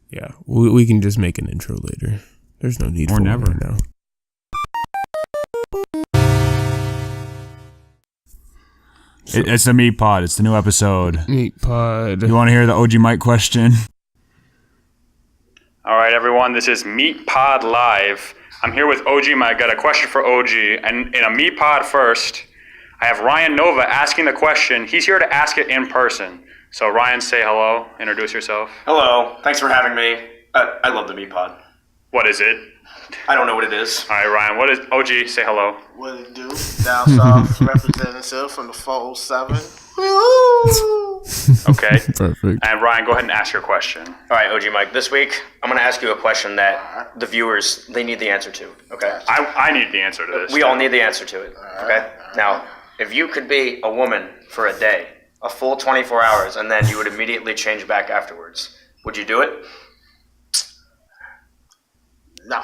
Yeah, we can just make an intro later. There's no need for never. one right now. It's the Meat Pod. It's the new episode. Meat Pod. You want to hear the OG Mike question? All right, everyone. This is Meat Pod Live. I'm here with OG Mike. Got a question for OG. And in a Meat Pod first, I have Ryan Nova asking the question. He's here to ask it in person. So, Ryan, say hello. Introduce yourself. Hello. Thanks for having me. I love the Meat Pod. What is it? I don't know what it is. All right, Ryan. What is OG? Say hello. What it do? Down south representative from the 407. Okay. Perfect. And Ryan, go ahead and ask your question. All right, OG Mike. This week, I'm going to ask you a question that the viewers, they need the answer to. Okay? I need the answer to this. We all need the answer to it. Okay? Now, if you could be a woman for a day, a full 24 hours, and then you would immediately change back afterwards, would you do it? No.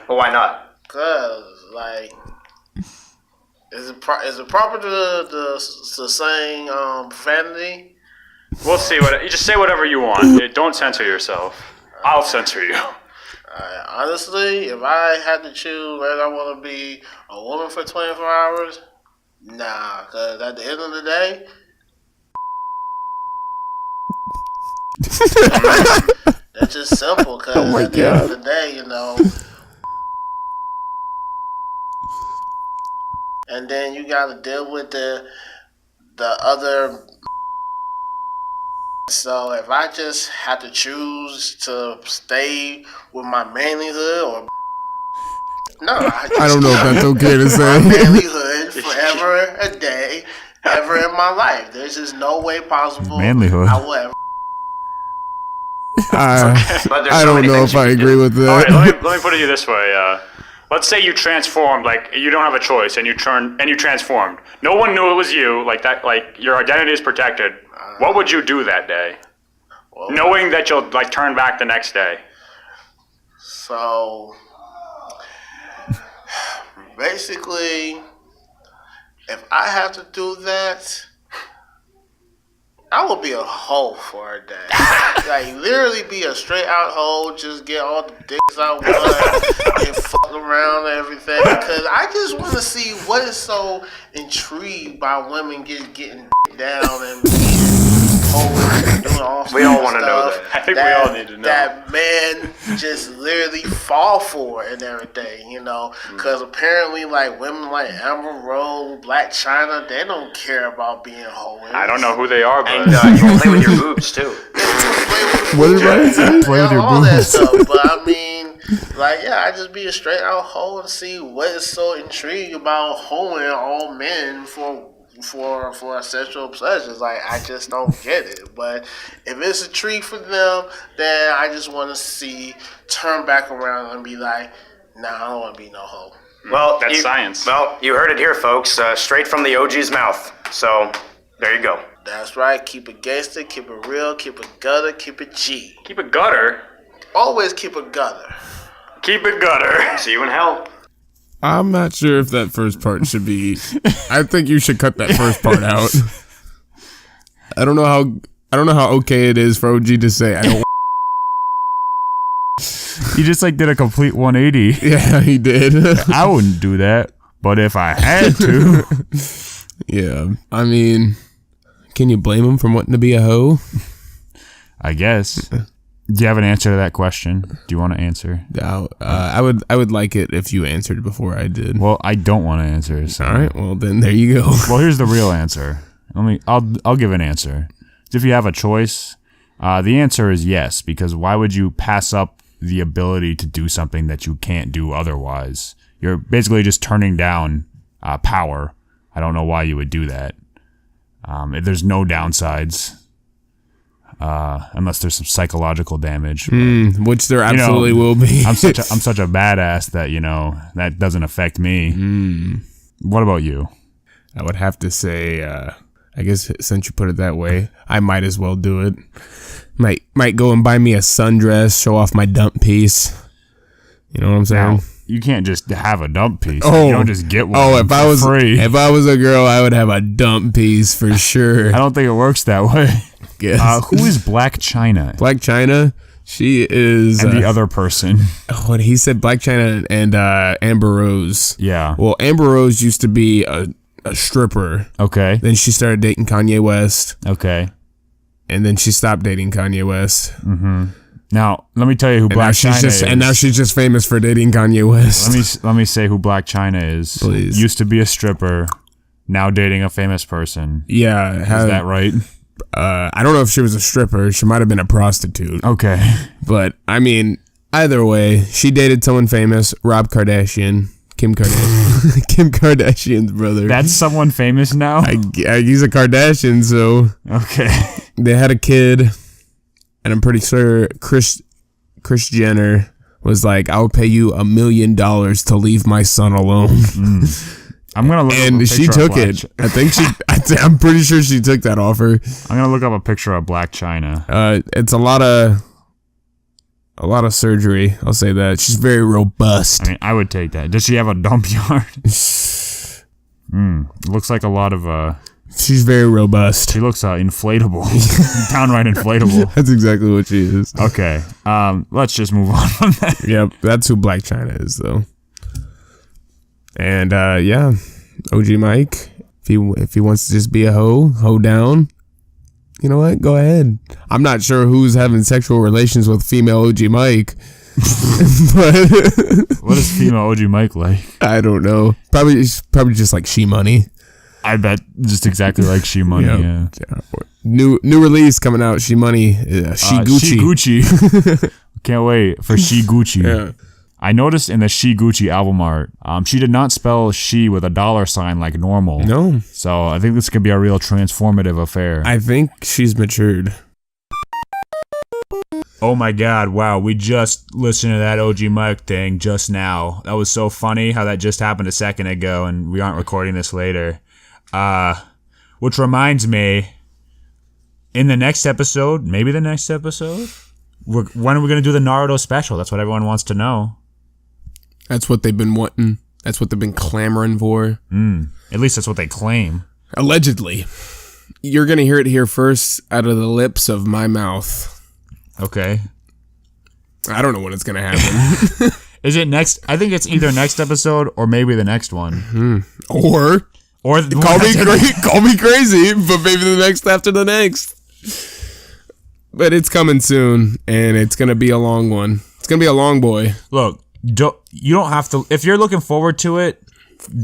But why not? Cause is it proper to sing profanity? We'll see. You just say whatever you want. Don't censor yourself. I'll censor you. Honestly, if I had to choose whether I want to be a woman for 24 hours, nah. Cause at the end of the day, that's just simple. Cause at the end of the day, and then you got to deal with the other. So if I just had to choose to stay with my manlyhood or no, I don't know if that's okay to say. My manlyhood forever a day, ever in my life. There's just no way possible. Manlyhood. I will ever. I don't know if I agree with that. All right, let me put it to you this way. Let's say you transformed, like you don't have a choice, and you transformed. No one knew it was you, like that. Like your identity is protected. What would you do that day, knowing that you'll like turn back the next day? So basically, if I have to do that, I will be a hoe for a day. Like, literally be a straight out hoe, just get all the dicks I want and fuck around and everything. Because I just want to see what is so intrigued by women getting down and being hoes and doing all sorts of stuff. We all want to know that. I think we all need to know. That men just literally fall for and everything, Because apparently, like, women like Amber Rose, Black China, they don't care about being hoes. I don't know who they are, but And you can play with your boobs, too. What did Ryan say? Play with your all that boobs. stuff. But I mean, I just be a straight out hoe and see what is so intriguing about hoeing all men for sexual pleasures. Like, I just don't get it. But if it's a treat for them, then I just want to turn back around and be like, nah, I don't want to be no hoe. Well, that's science. Well, you heard it here, folks. Straight from the OG's mouth. So, there you go. That's right. Keep it gangster, keep it real, keep it gutter, keep it G. keep it gutter. Always keep it gutter. Keep it gutter. See you in hell. I'm not sure if that first part should be. I think you should cut that first part out. I don't know how okay it is for OG to say I don't. He just did a complete 180. Yeah, he did. I wouldn't do that, but if I had to. Yeah, I mean, can you blame him for wanting to be a hoe? I guess. Do you have an answer to that question? Do you want to answer? I would like it if you answered before I did. Well, I don't want to answer. So. All right. Well, then there you go. Well, here's the real answer. I'll give an answer. If you have a choice, the answer is yes. Because why would you pass up the ability to do something that you can't do otherwise? You're basically just turning down power. I don't know why you would do that. There's no downsides. Unless there's some psychological damage, Which there absolutely will be. I'm such a badass that that doesn't affect me. What about you? I would have to say, I guess since you put it that way, I might as well do it. Might go and buy me a sundress, show off my dump piece. You know what I'm saying? Now, you can't just have a dump piece. You don't just get one. Oh, if I was a girl, I would have a dump piece for sure. I don't think it works that way. guess. Who is Black China? Black China. She is And the other person. What he said, Black China and Amber Rose. Yeah. Well, Amber Rose used to be a stripper. Okay. Then she started dating Kanye West. Okay. And then she stopped dating Kanye West. Mm-hmm. Now, let me tell you who Black China is. And now she's just famous for dating Kanye West. Let me say who Black China is. Please. Used to be a stripper, now dating a famous person. Yeah. Is that right? I don't know if she was a stripper. She might have been a prostitute. Okay. But, I mean, either way, she dated someone famous, Rob Kardashian. Kim Kardashian. Kim Kardashian's brother. That's someone famous now? He's a Kardashian, so... Okay. They had a kid, and I'm pretty sure Kris Jenner was like, "I'll pay you $1 million to leave my son alone." I'm gonna look. And up a she picture of took it. I think she. I'm pretty sure she took that offer. I'm gonna look up a picture of Black China. It's a lot of surgery. I'll say that she's very robust. I mean, I would take that. Does she have a dump yard? Looks like a lot of. She's very robust. She looks inflatable, downright inflatable. That's exactly what she is. Okay, let's just move on from that. Yep, that's who Black China is, though. And yeah, OG Mike, if he wants to just be a hoe down, you know what? Go ahead. I'm not sure who's having sexual relations with female OG Mike, but what is female OG Mike like? I don't know. Probably just like She Money. I bet just exactly like She Money. Yep. Yeah. New release coming out. She Money. She Gucci. She Gucci. Can't wait for She Gucci. Yeah. I noticed in the She Gucci album art, she did not spell she with a $sign like normal. No. So I think this could be a real transformative affair. I think she's matured. Oh my God, wow, we just listened to that OG Mike thing just now. That was so funny how that just happened a second ago and we aren't recording this later. Which reminds me, in the next episode, maybe the next episode, when are we going to do the Naruto special? That's what everyone wants to know. That's what they've been wanting. That's what they've been clamoring for. At least that's what they claim. Allegedly. You're going to hear it here first out of the lips of my mouth. Okay. I don't know when it's going to happen. Is it next? I think it's either next episode or maybe the next one. Or call me crazy, but maybe the next after the next. But it's coming soon, and it's going to be a long one. It's going to be a long boy. Look, you don't have to. If you're looking forward to it,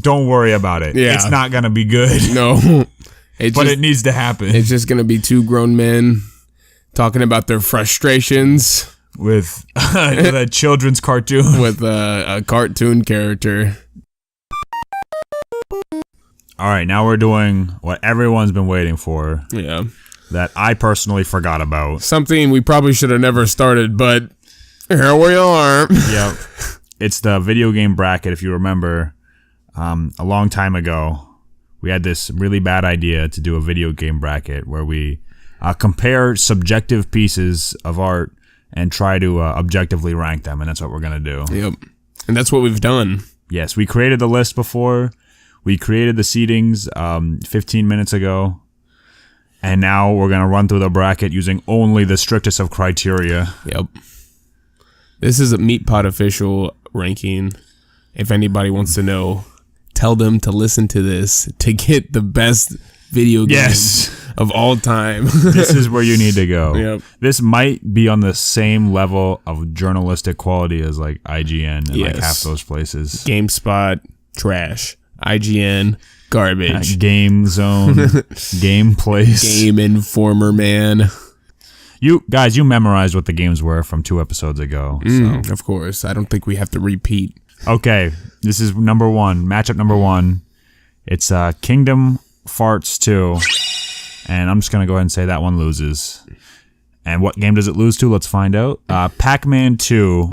don't worry about it. Yeah. It's not going to be good. No. It needs to happen. It's just going to be two grown men talking about their frustrations with a children's cartoon. With a cartoon character. All right, now we're doing what everyone's been waiting for. Yeah. That I personally forgot about. Something we probably should have never started, but here we are. Yep. It's the video game bracket, if you remember. A long time ago, we had this really bad idea to do a video game bracket where we compare subjective pieces of art and try to objectively rank them, and that's what we're going to do. Yep. And that's what we've done. Yes, we created the list before. We created the seedings 15 minutes ago. And now we're going to run through the bracket using only the strictest of criteria. Yep. This is a Meatpod official ranking. If anybody wants to know, tell them to listen to this to get the best video game of all time. This is where you need to go. Yep. This might be on the same level of journalistic quality as like IGN and like half those places. GameSpot, trash. IGN, garbage. Game Zone, Game Place. Game Informer, man. You guys, you memorized what the games were from 2 episodes ago. So. Of course. I don't think we have to repeat. Okay, this is number 1, matchup number 1. It's Kingdom Farts 2. And I'm just going to go ahead and say that one loses. And what game does it lose to? Let's find out. Pac-Man 2.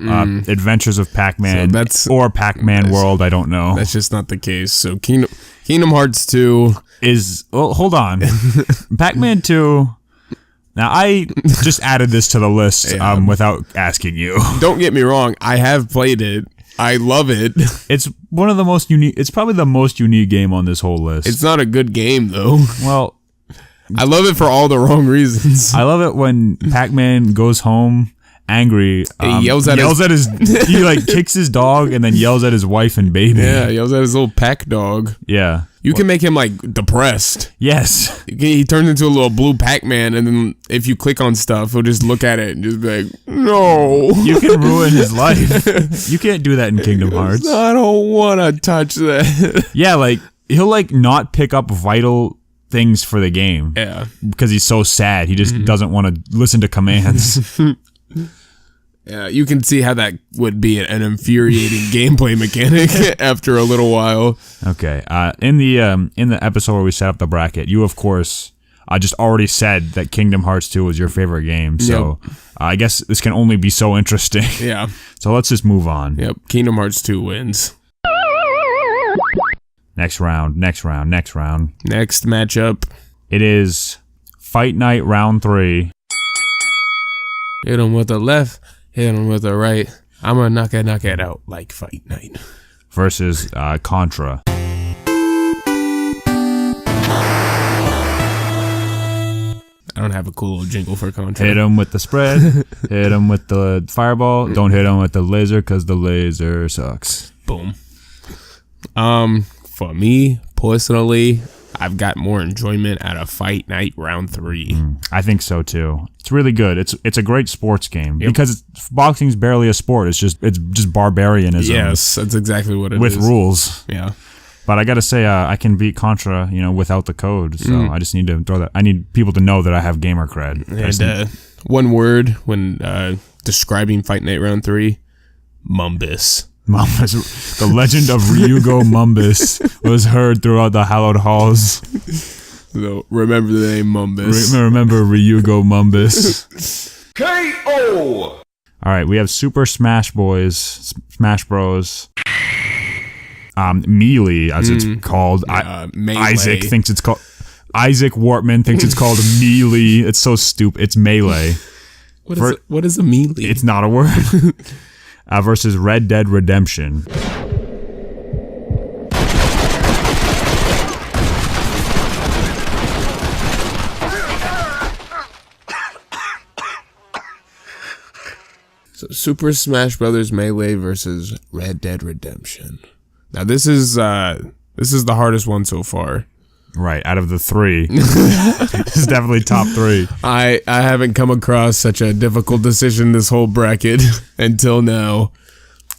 Adventures of Pac-Man or Pac-Man World, I don't know. That's just not the case. So Kingdom Hearts 2 is... Well, hold on. Pac-Man 2... Now, I just added this to the list without asking you. Don't get me wrong. I have played it. I love it. It's one of the most unique... It's probably the most unique game on this whole list. It's not a good game, though. Well, I love it for all the wrong reasons. I love it when Pac-Man goes home angry. He yells at his. He like kicks his dog and then yells at his wife and baby. Yeah, he yells at his little pack dog. Yeah. You can make him like depressed. Yes. He turns into a little blue Pac-Man, and then if you click on stuff, he'll just look at it and just be like, no. You can ruin his life. You can't do that in Kingdom Hearts. I don't want to touch that. Yeah, like he'll like not pick up vital things for the game. Yeah. Because he's so sad. He just doesn't want to listen to commands. Yeah, you can see how that would be an infuriating gameplay mechanic after a little while. Okay. In the episode where we set up the bracket, you of course just already said that Kingdom Hearts 2 was your favorite game. So I guess this can only be so interesting. Yeah. So let's just move on. Yep. Kingdom Hearts 2 wins. Next round. Next matchup. It is Fight Night Round 3. Hit him with the left. Hit him with the right. I'm gonna knock it out like Fight Night. Versus Contra. I don't have a cool little jingle for Contra. Hit him with the spread. Hit him with the fireball. Don't hit him with the laser because the laser sucks. Boom. For me personally, I've got more enjoyment out of Fight Night Round 3. I think so too. It's really good. It's a great sports game because boxing's barely a sport. It's just barbarianism. Yes, that's exactly what it is. With rules. Yeah. But I gotta say, I can beat Contra, without the code. So I just need to throw that. I need people to know that I have gamer cred. And one word when describing Fight Night Round 3, Mumbus. Mumbus. The legend of Ryugo Mumbus was heard throughout the hallowed halls. So remember the name Mumbus. Remember Ryugo Mumbus. K.O. All right, we have Super Smash Smash Bros. Melee, as it's called. Isaac thinks it's called. Isaac Wartman thinks it's called Melee. It's so stupid. It's Melee. What is a Melee? It's not a word. Versus Red Dead Redemption. So Super Smash Brothers Melee versus Red Dead Redemption. Now this is the hardest one so far. Right, out of the three. This is definitely top 3. I haven't come across such a difficult decision this whole bracket until now.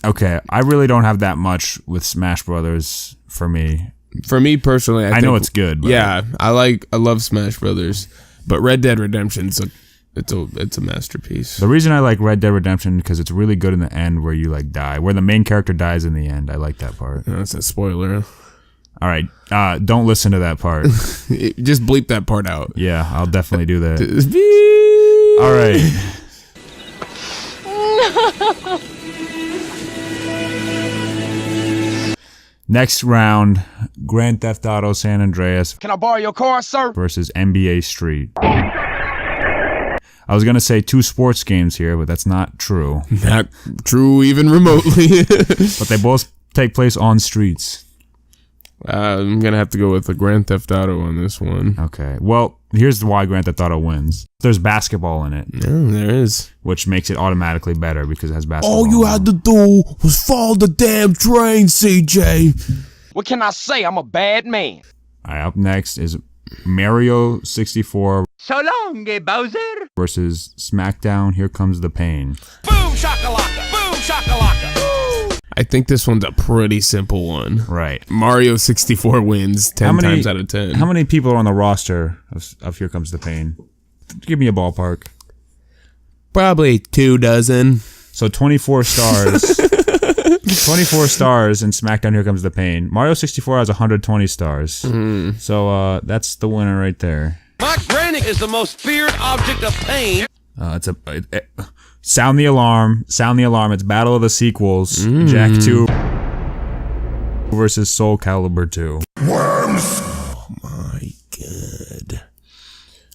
Okay, I really don't have that much with Smash Brothers for me. For me personally, I know think, it's good. But yeah, I love Smash Brothers, but Red Dead Redemption's it's a masterpiece. The reason I like Red Dead Redemption because it's really good in the end where you like die, where the main character dies in the end. I like that part. No, that's a spoiler. All right, don't listen to that part. Just bleep that part out. Yeah, I'll definitely do that. Beep. All right. Next round, Grand Theft Auto San Andreas. Can I borrow your car, sir? Versus NBA Street. I was going to say 2 sports games here, but that's not true. Not true even remotely. But they both take place on streets. I'm going to have to go with the Grand Theft Auto on this one. Okay. Well, here's why Grand Theft Auto wins. There's basketball in it. Yeah, there is. Which makes it automatically better because it has basketball. All you had to do was follow the damn train, CJ. What can I say? I'm a bad man. All right, up next is Mario 64 So long, Bowser. versus SmackDown Here Comes the Pain. Boom shakalaka. Boom shakalaka. I think this one's a pretty simple one. Right. Mario 64 wins 10 times out of 10. How many people are on the roster of Here Comes the Pain? Give me a ballpark. Probably 24. So 24 stars. 24 stars in SmackDown Here Comes the Pain. Mario 64 has 120 stars. So that's the winner right there. My granny is the most feared object of pain. Sound the alarm. Sound the alarm. It's Battle of the Sequels. Jack 2 versus Soul Calibur 2. Worms. Oh my god.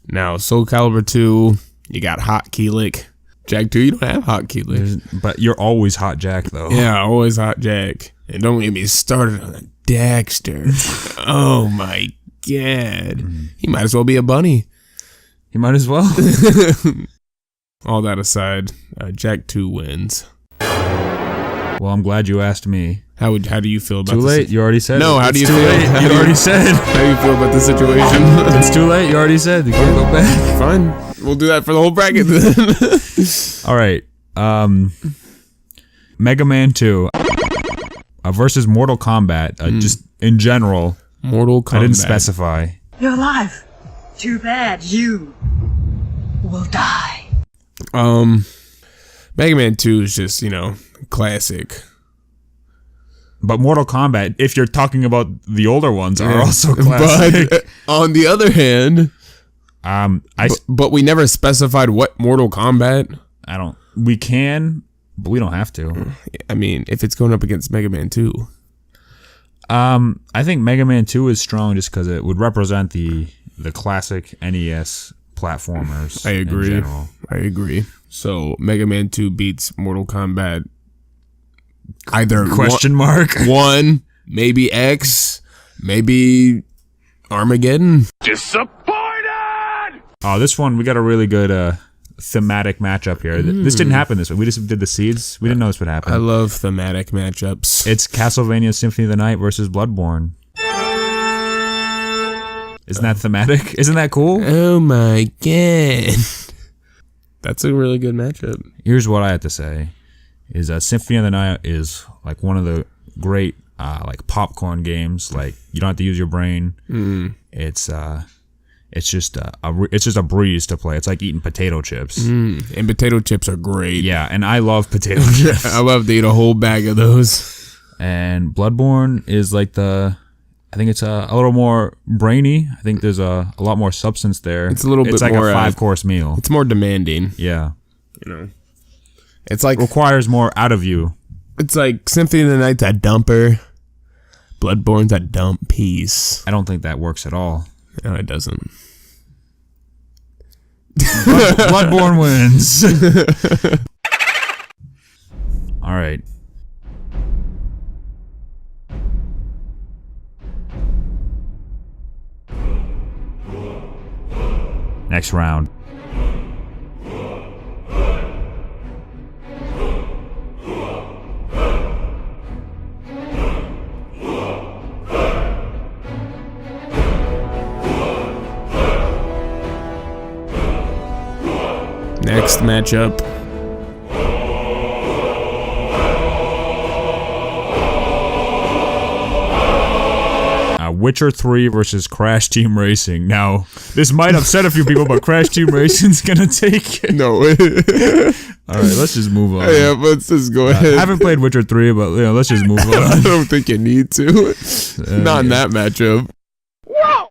Now, Soul Calibur 2, you got Hot Keelik. Jack 2, you don't have Hot Keelik. But you're always Hot Jack, though. Yeah, always Hot Jack. And don't get me started on Dexter. Oh my He might as well be a bunny. He might as well. All that aside, Jack 2 wins. Well, I'm glad you asked me. How do you feel about Too late. You already said. No, it. how It's do you too feel? Late. How You do you- already said. How do you feel about the situation? It's too late. You already said. You can't go back. Fine. We'll do that for the whole bracket then. All right. Mega Man 2 versus Mortal Kombat. Just in general. Mortal Kombat. I didn't specify. You're alive. Too bad you will die. Mega Man 2 is just, classic. But Mortal Kombat, if you're talking about the older ones, are also classic. But on the other hand, but we never specified what Mortal Kombat. we can, but we don't have to. I mean, if it's going up against Mega Man 2. I think Mega Man 2 is strong just because it would represent the classic NES platformers. I agree. In general. I agree. So Mega Man 2 beats Mortal Kombat. Either Question mark. 1, maybe X, maybe Armageddon. Disappointed! Oh, this one, we got a really good thematic matchup here. This didn't happen this way. We just did the seeds. We didn't know this would happen. I love thematic matchups. It's Castlevania Symphony of the Night versus Bloodborne. Isn't that thematic? Isn't that cool? Oh my god. That's a really good matchup. Here's what I have to say. Is Symphony of the Night is like one of the great like popcorn games. Like you don't have to use your brain. It's just a breeze to play. It's like eating potato chips. And potato chips are great. Yeah, and I love potato chips. I love to eat a whole bag of those. And Bloodborne is like I think it's a little more brainy. I think there's a lot more substance there. It's a little bit like more, a 5-course meal. It's more demanding. Yeah. It's like Requires more out of you. It's like Symphony of the Night's a dumper. Bloodborne's a dump piece. I don't think that works at all. No, it doesn't. Bloodborne wins. All right. Next round. Next matchup. Witcher 3 versus Crash Team Racing. Now, this might upset a few people, but Crash Team Racing's gonna take it. No. All right, let's just move on. Yeah, let's just go ahead. I haven't played Witcher 3, but let's just move I on. don't think you need to. Not in that matchup. All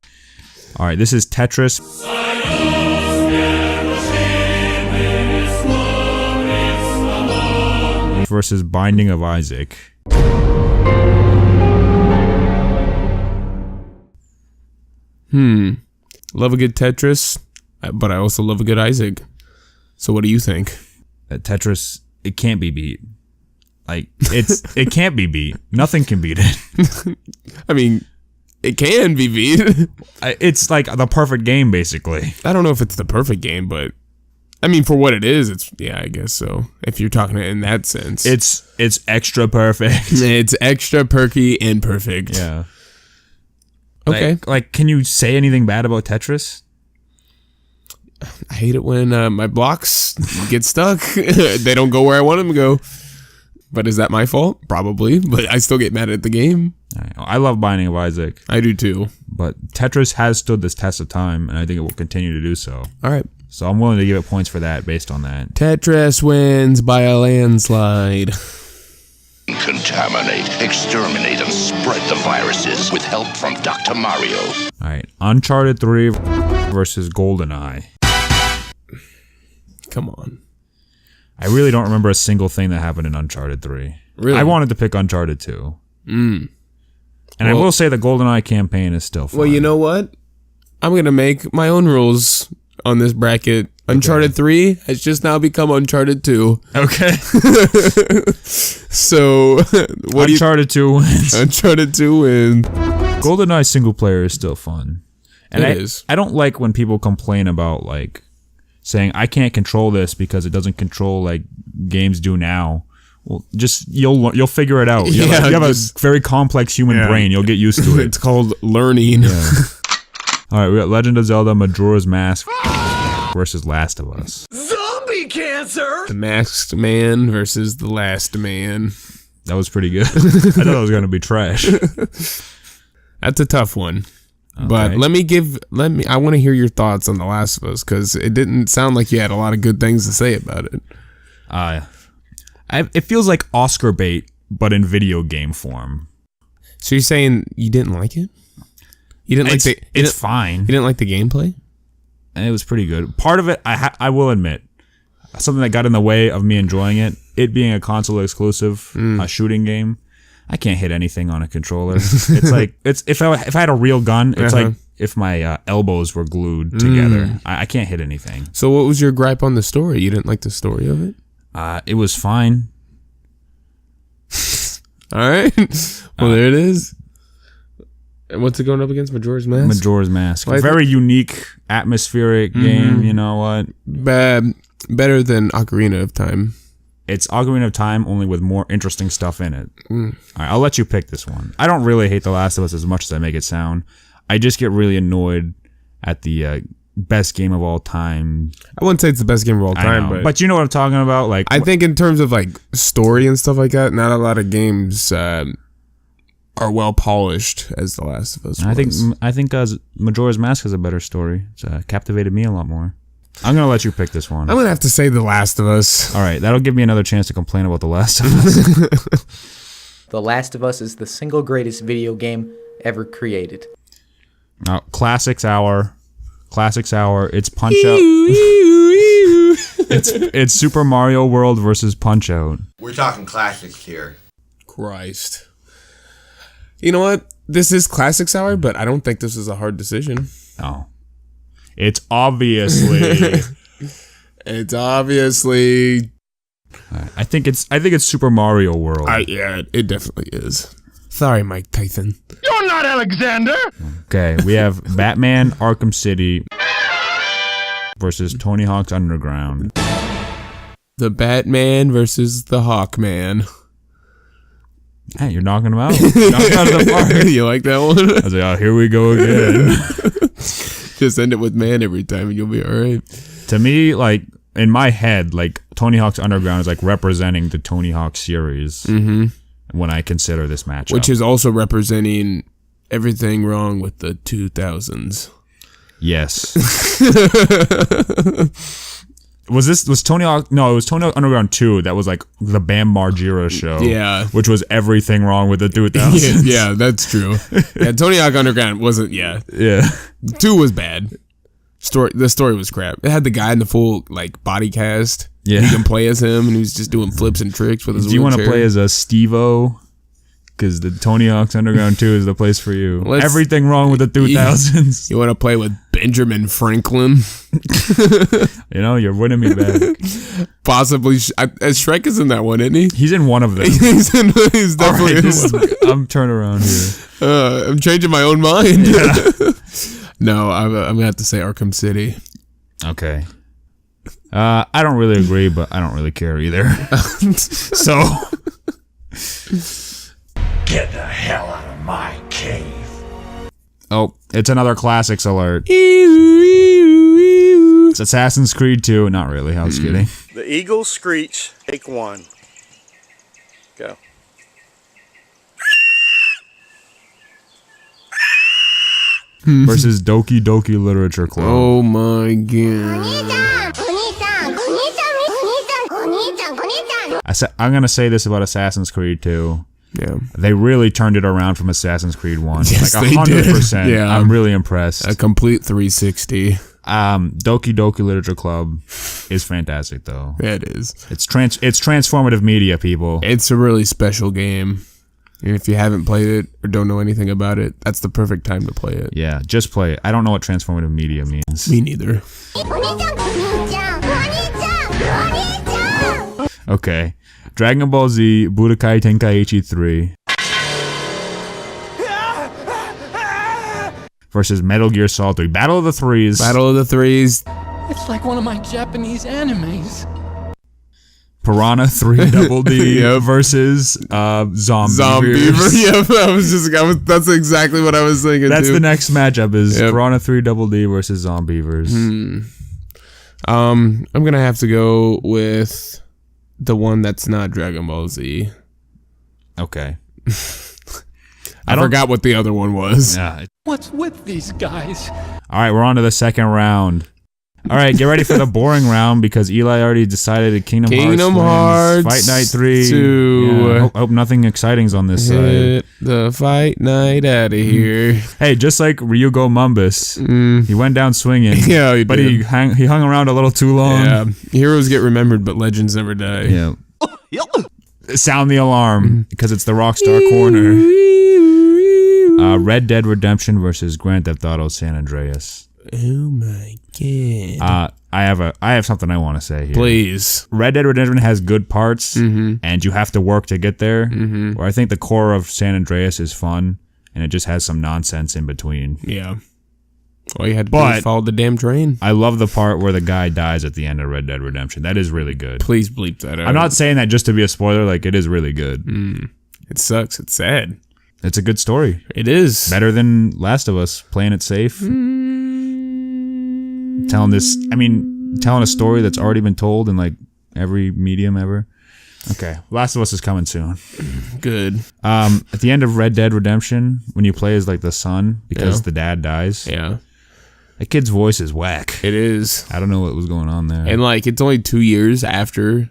right, this is Tetris. Versus Binding of Isaac. Love a good Tetris, but I also love a good Isaac. So what do you think? Tetris, it can't be beat. Like, it can't be beat. Nothing can beat it. I mean, it can be beat. It's like the perfect game, basically. I don't know if it's the perfect game, but I mean, for what it is, I guess so. If you're talking in that sense. It's extra perfect. It's extra perky and perfect. Yeah. Okay. Like, can you say anything bad about Tetris? I hate it when my blocks get stuck. They don't go where I want them to go. But is that my fault? Probably. But I still get mad at the game. I love Binding of Isaac. I do too. But Tetris has stood this test of time, and I think it will continue to do so. All right. So I'm willing to give it points for that based on that. Tetris wins by a landslide. Contaminate, exterminate, and spread the viruses with help from Dr. Mario. All right. Uncharted 3 versus GoldenEye. Come on. I really don't remember a single thing that happened in Uncharted 3. Really? I wanted to pick Uncharted 2. And I will say the GoldenEye campaign is still fun. Well, you know what? I'm going to make my own rules on this bracket. Uncharted 3 has just now become Uncharted 2. Okay. So, what Uncharted 2 wins. Uncharted 2 wins. GoldenEye single player is still fun. And It is. I don't like when people complain about like saying I can't control this because it doesn't control like games do now. Well, just you'll figure it out. You have a very complex human brain. You'll get used to it. It's called learning. Yeah. All right, we got Legend of Zelda: Majora's Mask versus Last of Us. Zombie cancer! The Masked Man versus the Last Man. That was pretty good. I thought it was gonna be trash. That's a tough one. But Okay. I want to hear your thoughts on The Last of Us, because it didn't sound like you had a lot of good things to say about it. It feels like Oscar bait, but in video game form. So you're saying you didn't like it? You didn't like the? It's fine. You didn't like the gameplay? And it was pretty good. Part of it, I will admit, something that got in the way of me enjoying it. It being a console exclusive, a shooting game. I can't hit anything on a controller. It's like if I had a real gun, it's like if my elbows were glued together. I can't hit anything. So what was your gripe on the story? You didn't like the story of it? It was fine. All right. Well, there it is. And what's it going up against? Majora's Mask? Majora's Mask. Well, Very unique, atmospheric game. You know what? Better than Ocarina of Time. It's Ocarina of Time, only with more interesting stuff in it. All right, I'll let you pick this one. I don't really hate The Last of Us as much as I make it sound. I just get really annoyed at the best game of all time. I wouldn't say it's the best game of all time, but you know what I'm talking about. Like, I think in terms of like story and stuff like that, not a lot of games are well polished as The Last of Us. I think Majora's Mask has a better story. It's captivated me a lot more. I'm gonna let you pick this one. I'm gonna have to say The Last of Us. All right, that'll give me another chance to complain about The Last of Us. The Last of Us is the single greatest video game ever created. Classics Hour. It's Punch Out. it's Super Mario World versus Punch Out. We're talking classics here. Christ. You know what? This is Classics Hour, but I don't think this is a hard decision. No. It's obviously. I think it's Super Mario World. Yeah, it definitely is. Sorry, Mike Tyson. You're not Alexander! Okay, we have Batman Arkham City versus Tony Hawk's Underground. The Batman versus the Hawkman. Hey, you're knocking them out. You're knocking out of the park. You like that one? I was like, oh, here we go again. Just end it with man every time and you'll be alright. To me, like, in my head, like, Tony Hawk's Underground is like representing the Tony Hawk series when I consider this matchup. Which is also representing everything wrong with the 2000s. Yes. Was Tony Hawk? No, it was Tony Hawk Underground 2 that was like the Bam Margera show. Yeah. Which was everything wrong with the 2000s. Yeah, that's true. Yeah, Tony Hawk Underground wasn't, Yeah. 2 was bad. The story was crap. It had the guy in the full, like, body cast. Yeah. You can play as him, and he was just doing flips and tricks with his Do you want to wheelchair. play as a Steve-O? Because the Tony Hawk's Underground 2 is the place for you. Everything wrong with the 2000s. You want to play with Benjamin Franklin? You know, you're winning me back. Possibly. Shrek is in that one, isn't he? He's in one of them. He's definitely in one. I'm turning around here. I'm changing my own mind. Yeah. No, I'm going to have to say Arkham City. Okay. I don't really agree, but I don't really care either. So... Get the hell out of my cave. Oh, it's another classics alert. It's Assassin's Creed 2. Not really. I was kidding. The Eagle Screech, take one. Go. Versus Doki Doki Literature Club. Oh my god. I'm going to say this about Assassin's Creed 2. Yeah. They really turned it around from Assassin's Creed 1. Yes, like they 100%. did. Yeah. I'm really impressed. A complete 360. Doki Doki Literature Club is fantastic, though. Yeah, it is. It's transformative media, people. It's a really special game. And if you haven't played it or don't know anything about it, that's the perfect time to play it. Yeah, just play it. I don't know what transformative media means. Me neither. Okay. Dragon Ball Z Budokai Tenkaichi 3. versus Metal Gear Solid 3. Battle of the Threes. Battle of the Threes. It's like one of my Japanese animes. Piranha 3 Double D Yep. versus Zombie. Yep, that's exactly what I was thinking. That's too. the next matchup is Piranha 3 Double D versus Zombievers. I'm gonna have to go with the one that's not Dragon Ball Z. Okay. I forgot what the other one was. Yeah. What's with these guys? All right, we're on to the second round. All right, get ready for the boring round because Eli already decided Kingdom Hearts wins. Fight Night 3. 2. Yeah, hope nothing exciting's on this side. Hit the fight night out of here. Hey, just like Ryugo Mumbus, he went down swinging. Yeah, he but did. he hung around a little too long. Yeah, heroes get remembered, but legends never die. Yeah. Sound the alarm because it's the Rockstar Corner. Red Dead Redemption versus Grand Theft Auto San Andreas. Oh my god! I have something I want to say here. Please. Red Dead Redemption has good parts, and you have to work to get there. Where I think the core of San Andreas is fun, and it just has some nonsense in between. Yeah. All you had to do was follow the damn train. I love the part where the guy dies at the end of Red Dead Redemption. That is really good. Please bleep that out. I'm not saying that just to be a spoiler. Like, it is really good. It sucks. It's sad. It's a good story. It is. Better than Last of Us, playing it safe. Telling a story that's already been told in like every medium ever. Okay, Last of Us is coming soon. Good. At the end of Red Dead Redemption, when you play as like the son because the dad dies. Yeah. That kid's voice is whack. It is. I don't know what was going on there. And like, it's only 2 years after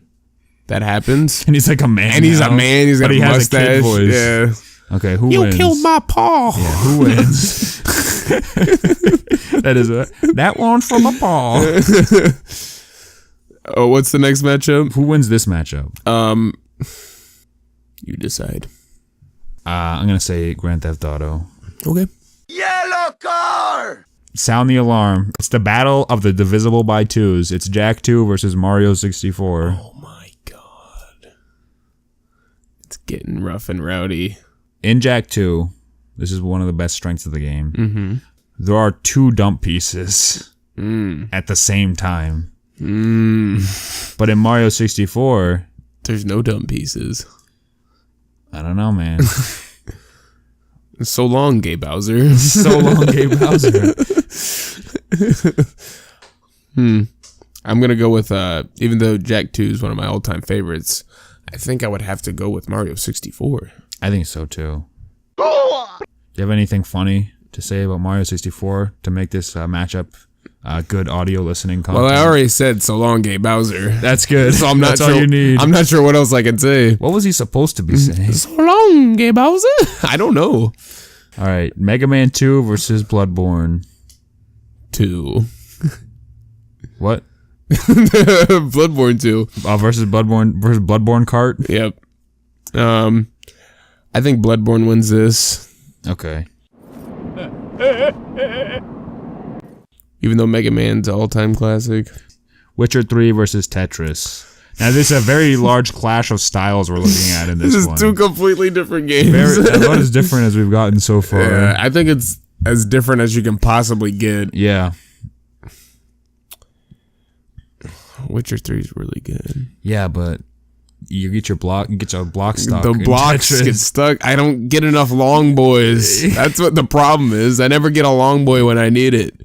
that happens. And he's like a man. And he's a man. He's got but a he has mustache. a kid voice. Yeah. Okay, who You wins? killed my paw. Yeah, who wins? That one's from my paw. Oh, what's the next matchup? Who wins this matchup? You decide. I'm gonna say Grand Theft Auto. Okay. Yellow car! Sound the alarm. It's the battle of the divisible by twos. It's Jack 2 versus Mario 64. Oh my god. It's getting rough and rowdy. In Jack 2, this is one of the best strengths of the game. There are 2 dump pieces at the same time. But in Mario 64, there's no dump pieces. I don't know, man. So long, Gay Bowser. So long, Gay Bowser. I'm gonna go with even though Jack 2 is one of my all-time favorites, I think I would have to go with Mario 64. I think so too. Do you have anything funny to say about Mario 64 to make this matchup good audio listening content? Well, I already said so long, Gay Bowser. That's good. So I'm not That's sure. all you need. I'm not sure what else I can say. What was he supposed to be saying? So long, Gay Bowser. I don't know. All right, Mega Man 2 versus Bloodborne 2. What? Bloodborne 2. Versus Bloodborne Kart. Yep. I think Bloodborne wins this. Okay. Even though Mega Man's an all-time classic. Witcher 3 versus Tetris. Now, this is a very large clash of styles we're looking at in this This is one. 2 completely different games. About as different as we've gotten so far. Yeah, I think it's as different as you can possibly get. Yeah. Witcher 3 is really good. Yeah, but you get your block stuck. The in blocks Tetris. get stuck. I don't get enough long boys. That's what the problem is. I never get a long boy when I need it.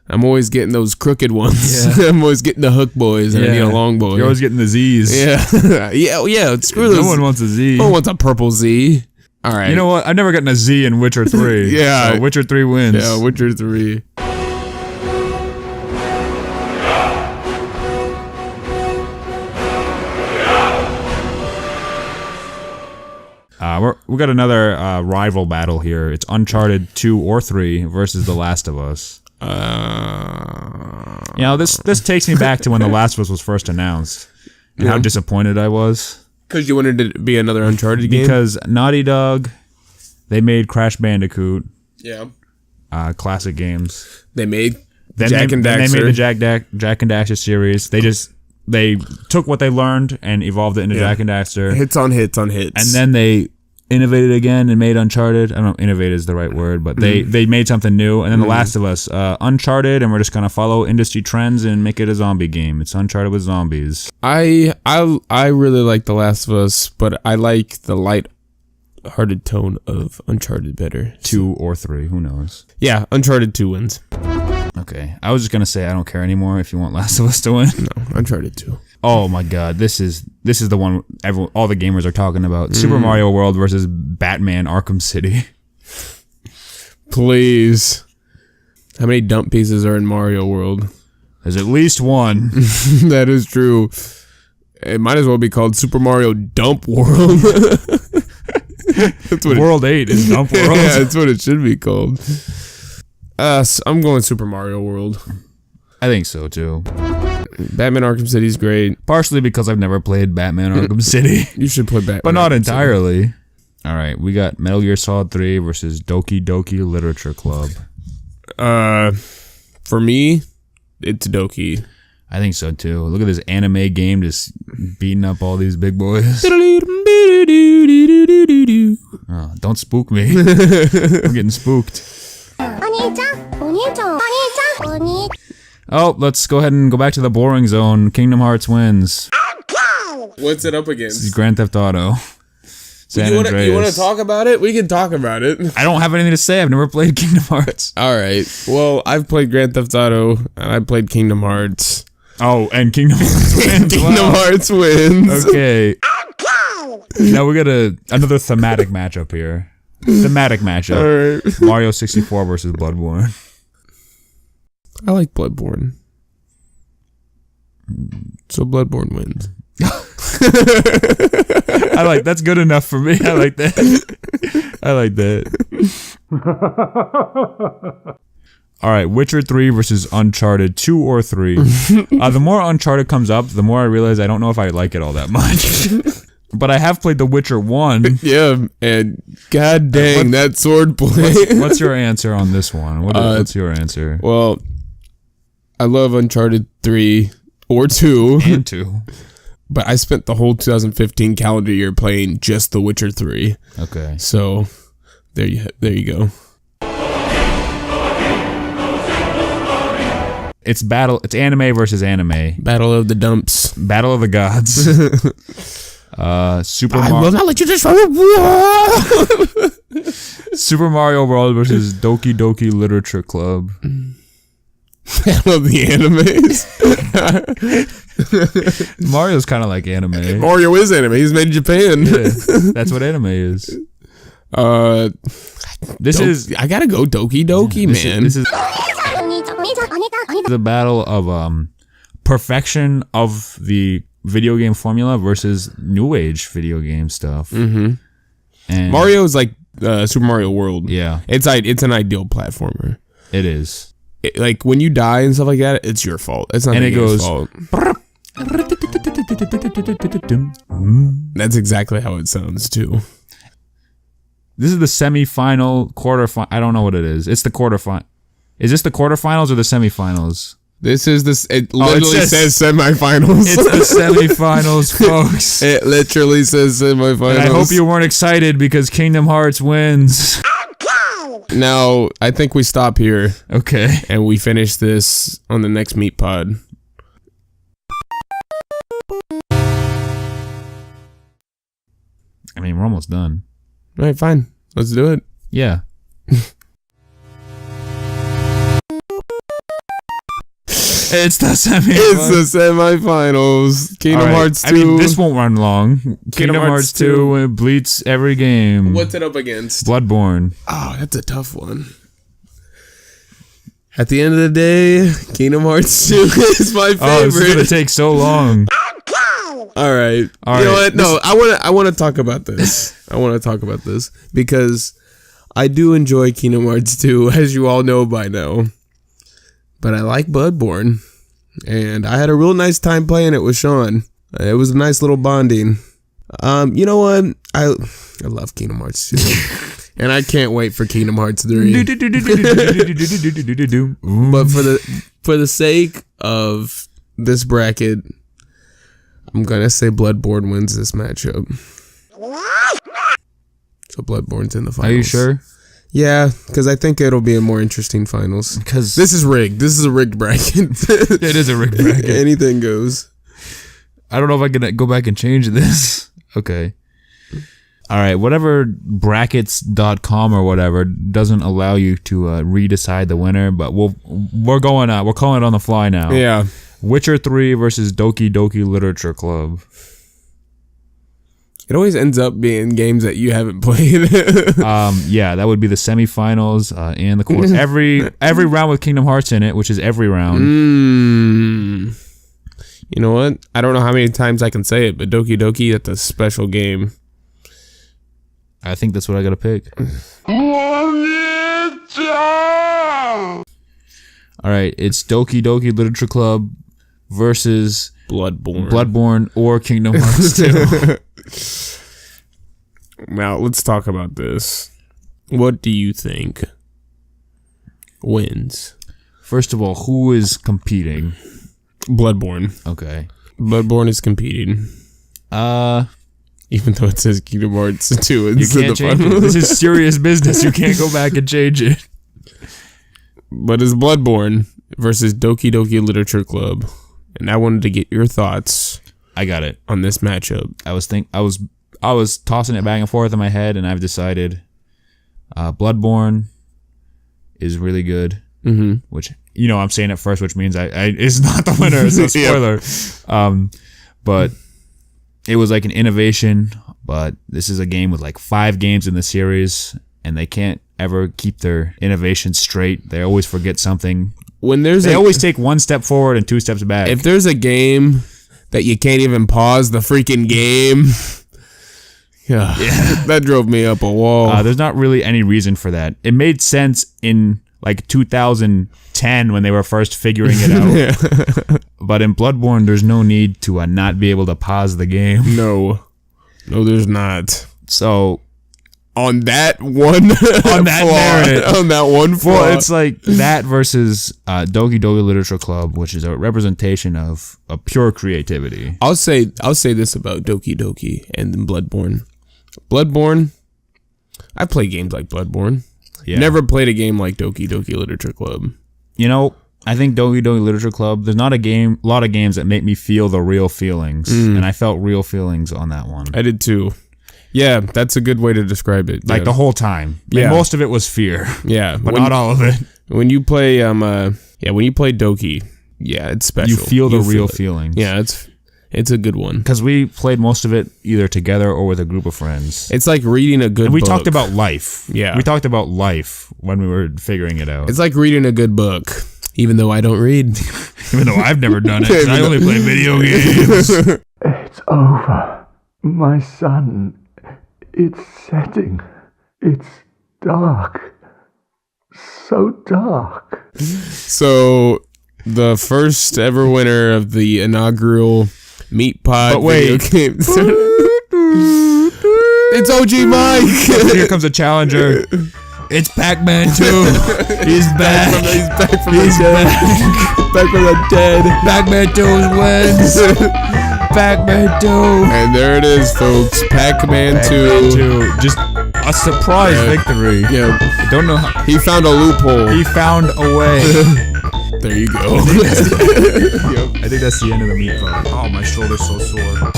I'm always getting those crooked ones. Yeah. I'm always getting the hook boys, and I need a long boy. You're always getting the Z's. Yeah. yeah. Screw No those. one wants a Z. No one wants a purple Z. All right. You know what? I've never gotten a Z in Witcher 3. Yeah. So Witcher 3 wins. Yeah, Witcher 3. We got another rival battle here. It's Uncharted 2 or 3 versus The Last of Us. You know, this takes me back to when The Last of Us was first announced and how disappointed I was. Because you wanted it to be another Uncharted game? Because Naughty Dog, they made Crash Bandicoot. Yeah. Classic games. They made Then Jack and Daxter. They made the Jack and Daxter series. They took what they learned and evolved it into Jack and Daxter. Hits on hits on hits. And then they innovated again and made Uncharted. I don't know if innovated is the right word, but they made something new. And then The Last of Us, Uncharted, and we're just gonna follow industry trends and make it a zombie game. It's Uncharted with zombies. I really like The Last of Us, but I like the light-hearted tone of Uncharted better. 2 or 3, who knows? Yeah, Uncharted 2 wins. Okay, I was just gonna say I don't care anymore if you want Last of Us to win. No, Uncharted 2. Oh my god, this is the one all the gamers are talking about. Super Mario World versus Batman Arkham City. Please. How many dump pieces are in Mario World? There's at least one. That is true. It might as well be called Super Mario Dump World. That's what World 8 is Dump World. Yeah, that's what it should be called. So I'm going Super Mario World. I think so too. Batman Arkham City is great. Partially because I've never played Batman Arkham City. You should play Batman, but not Arkham entirely. City. All right, we got Metal Gear Solid 3 versus Doki Doki Literature Club. For me, it's Doki. I think so too. Look at this anime game just beating up all these big boys. Oh, don't spook me. I'm getting spooked. Oh, let's go ahead and go back to the boring zone. Kingdom Hearts wins. What's it up This is against? Grand Theft Auto. San You want to Andreas. talk about it? We can talk about it. I don't have anything to say. I've never played Kingdom Hearts. All right. Well, I've played Grand Theft Auto, and I played Kingdom Hearts. Oh, and Kingdom Hearts wins. Kingdom Hearts wins. Okay. Now we got another thematic matchup here. Thematic matchup. All right. Mario 64 versus Bloodborne. I like Bloodborne. So Bloodborne wins. I like that's good enough for me. I like that. I like that. All right, Witcher 3 versus Uncharted 2 or 3. The more Uncharted comes up, the more I realize I don't know if I like it all that much. But I have played The Witcher 1. Yeah, and god dang, that sword play. What's your answer on this one? What's your answer? Well, I love Uncharted 3 or 2. And 2. But I spent the whole 2015 calendar year playing just The Witcher 3. Okay. So, there you go. It's anime versus anime. Battle of the dumps. Battle of the gods. Super I Mario. will not let you destroy Super Mario World versus Doki Doki Literature Club. Battle of the animes. Mario's kind of like anime. Mario is anime. He's made in Japan. Yeah, that's what anime is. This is. I gotta go Doki Doki, man. This is the battle of perfection of the video game formula versus new age video game stuff. Mm-hmm. And Mario is like Super Mario World. Yeah, it's an ideal platformer. It is. Like when you die and stuff like that, it's your fault. It's not the game's fault. That's exactly how it sounds too. This is the semi-final, quarterfinal. I don't know what it is. It's the quarterfinal. Is this the quarterfinals or the semifinals? This is this. It literally says semifinals. It's the semifinals, folks. It literally says semifinals. And I hope you weren't excited because Kingdom Hearts wins. Now, I think we stop here. Okay. And we finish this on the next Meat Pod. I mean, we're almost done. All right, fine. Let's do it. Yeah. It's the semifinals. Kingdom Hearts 2. I mean, this won't run long. Kingdom Hearts 2 bleats every game. What's it up against? Bloodborne. Oh, that's a tough one. At the end of the day, Kingdom Hearts 2 is my favorite. Oh, this is gonna take so long. All right. You know what? No, I want to talk about this. I want to talk about this because I do enjoy Kingdom Hearts 2, as you all know by now. But I like Bloodborne, and I had a real nice time playing it with Sean. It was a nice little bonding. You know what? I love Kingdom Hearts 2, and I can't wait for Kingdom Hearts 3. But for the sake of this bracket, I'm gonna say Bloodborne wins this matchup. So Bloodborne's in the finals. Are you sure? Yeah, because I think it'll be a more interesting finals. Because this is rigged. This is a rigged bracket. It is a rigged bracket. Anything goes. I don't know if I can go back and change this. Okay. All right. Whatever brackets.com or whatever doesn't allow you to redecide the winner, but we're calling it on the fly now. Yeah. Witcher 3 versus Doki Doki Literature Club. It always ends up being games that you haven't played. Yeah, that would be the semifinals and the quarter. Every round with Kingdom Hearts in it, which is every round. You know what? I don't know how many times I can say it, but Doki Doki, that's a special game. I think that's what I gotta pick. All right, it's Doki Doki Literature Club versus Bloodborne or Kingdom Hearts 2. Now, let's talk about this. What do you think wins? First of all, who is competing? Bloodborne. Okay. Bloodborne is competing. Even though it says Kingdom Hearts 2 instead you can't change it. This is serious business. You can't go back and change it. But it's Bloodborne versus Doki Doki Literature Club. And I wanted to get your thoughts. I got it on this matchup. I was tossing it back and forth in my head, and I've decided Bloodborne is really good. Mm-hmm. Which, you know, I'm saying it first, which means it's not the winner. It's a spoiler. But it was like an innovation. But this is a game with like 5 games in the series, and they can't ever keep their innovation straight. They always forget something. They always take 1 step forward and 2 steps back. If there's a game that you can't even pause the freaking game, yeah, that drove me up a wall. There's not really any reason for that. It made sense in like 2010 when they were first figuring it out. Yeah. But in Bloodborne, there's no need to not be able to pause the game. No, there's not. So on that one, on that one flaw. Well, it's like that versus Doki Doki Literature Club, which is a representation of a pure creativity. I'll say this about Doki Doki and then Bloodborne. Bloodborne, I play games like Bloodborne. Yeah. Never played a game like Doki Doki Literature Club. You know, I think Doki Doki Literature Club, there's not a lot of games that make me feel the real feelings. And I felt real feelings on that one. I did too. Yeah, that's a good way to describe it. Like the whole time. Like most of it was fear. Yeah. But not all of it. When you play when you play Doki, yeah, it's special. You feel the real feelings. Yeah, it's a good one. Because we played most of it either together or with a group of friends. It's like reading a good book. We talked about life. Yeah. We talked about life when we were figuring it out. It's like reading a good book, even though I don't read. Even though I've never done it. I only play video games. It's over. My son. It's setting. It's dark. So dark. So, the first ever winner of the inaugural Meatpod video games. It's OG Mike. Here comes a challenger. It's Pac-Man 2. He's back. He's back from the dead. Back from the dead. Pac-Man 2 wins. Pac-Man 2. And there it is, folks. Pac-Man 2. Just a surprise victory. Yeah. I don't know how. He found a loophole. He found a way. There you go. I think that's the end of the Meatpod. Oh, my shoulder's so sore.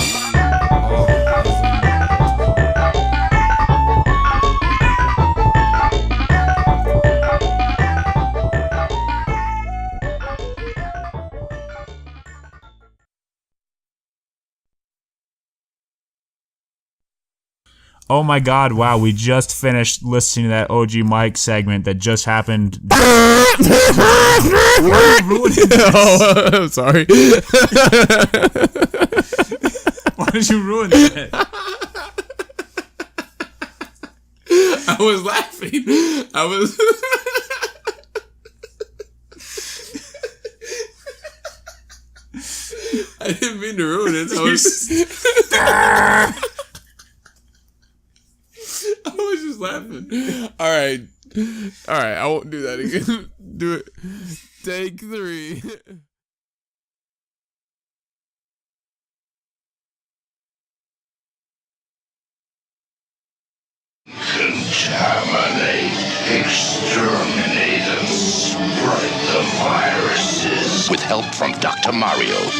Oh my god, wow, we just finished listening to that OG Mike segment that just happened. Why are you ruining this? Oh, I'm sorry. Why did you ruin that? I was laughing. I didn't mean to ruin it. I was just laughing. All right. I won't do that again. Do it. Take 3. Contaminate, exterminate, and spread the viruses. With help from Dr. Mario.